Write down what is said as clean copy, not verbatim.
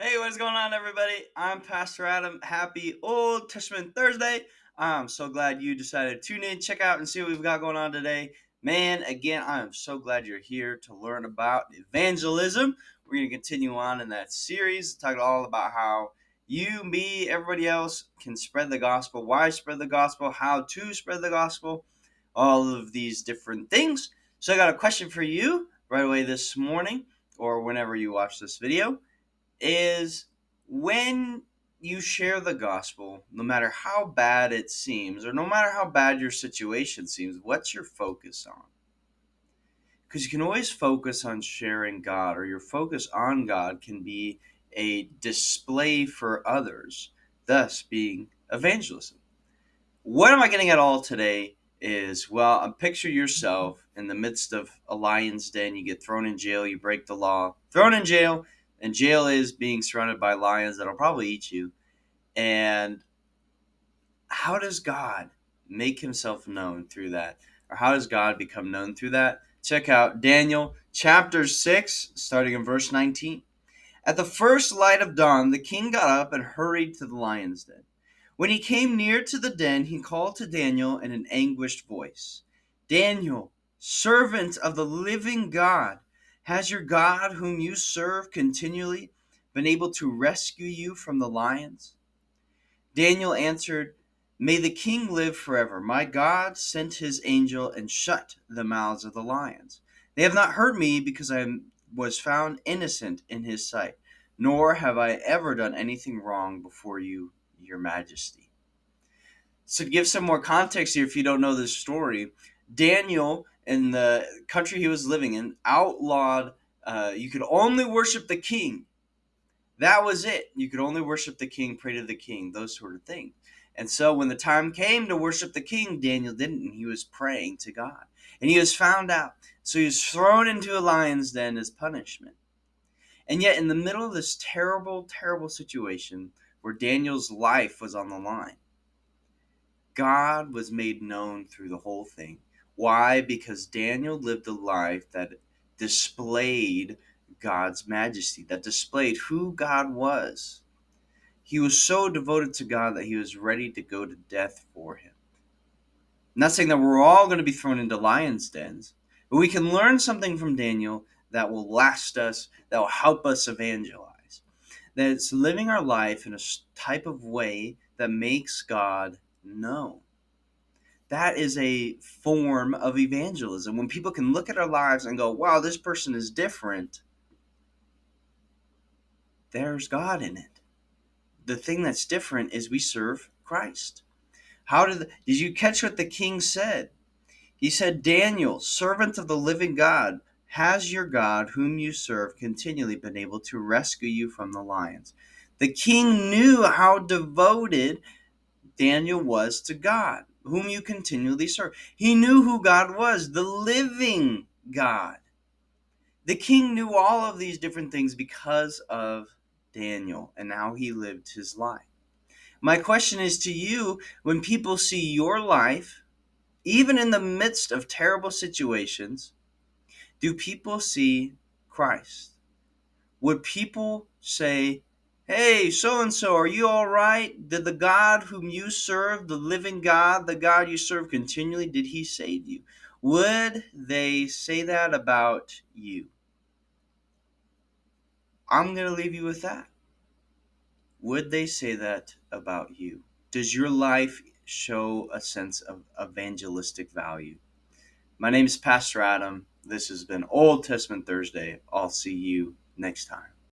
Hey, what's going on, everybody? I'm Pastor Adam. Happy Old Testament Thursday. I'm so glad you decided to tune in, check out, and see what we've got going on today. Man, again, I am so glad you're here to learn about evangelism. We're going to continue on in that series, talking all about how you, me, everybody else can spread the gospel, why spread the gospel, how to spread the gospel, all of these different things. So, I got a question for you right away this morning, or whenever you watch this video is when you share the gospel, no matter how bad it seems, or no matter how bad your situation seems, what's your focus on? Because you can always focus on sharing God, or your focus on God can be a display for others, thus being evangelism. What am I getting at all today is, picture yourself in the midst of a lion's den. You get thrown in jail, you break the law, thrown in jail, and jail is being surrounded by lions that'll probably eat you. And how does God make himself known through that? Or how does God become known through that? Check out Daniel chapter 6, starting in verse 19. At the first light of dawn, the king got up and hurried to the lion's den. When he came near to the den, he called to Daniel in an anguished voice, Daniel, servant of the living God, has your God, whom you serve continually, been able to rescue you from the lions? Daniel answered, May the king live forever. My God sent his angel and shut the mouths of the lions. They have not hurt me because was found innocent in his sight, nor have I ever done anything wrong before you, your majesty. So to give some more context here, if you don't know this story, Daniel, in the country he was living in, outlawed you could only worship the king. That was it. You could only worship the king, pray to the king, those sort of things. And so when the time came to worship the king, Daniel didn't. And he was praying to God. And he was found out. So he was thrown into a lion's den as punishment. And yet, in the middle of this terrible, terrible situation where Daniel's life was on the line, God was made known through the whole thing. Why? Because Daniel lived a life that displayed God's majesty, that displayed who God was. He was so devoted to God that he was ready to go to death for him. I'm not saying that we're all going to be thrown into lions' dens, but we can learn something from Daniel that will last us, that will help us evangelize. That it's living our life in a type of way that makes God known. That is a form of evangelism. When people can look at our lives and go, wow, this person is different, there's God in it. The thing that's different is we serve Christ. Did you catch what the king said? He said, Daniel, servant of the living God, has your God, whom you serve, continually been able to rescue you from the lions? The king knew how devoted Daniel was to God, whom you continually serve. He knew who God was, the living God. The king knew all of these different things because of Daniel and how he lived his life. My question is to you, when people see your life, even in the midst of terrible situations, do people see Christ? Would people say, hey, so and so, are you all right? Did the God whom you serve, the living God, the God you serve continually, did he save you? Would they say that about you? I'm going to leave you with that. Would they say that about you? Does your life show a sense of evangelistic value? My name is Pastor Adam. This has been Old Testament Thursday. I'll see you next time.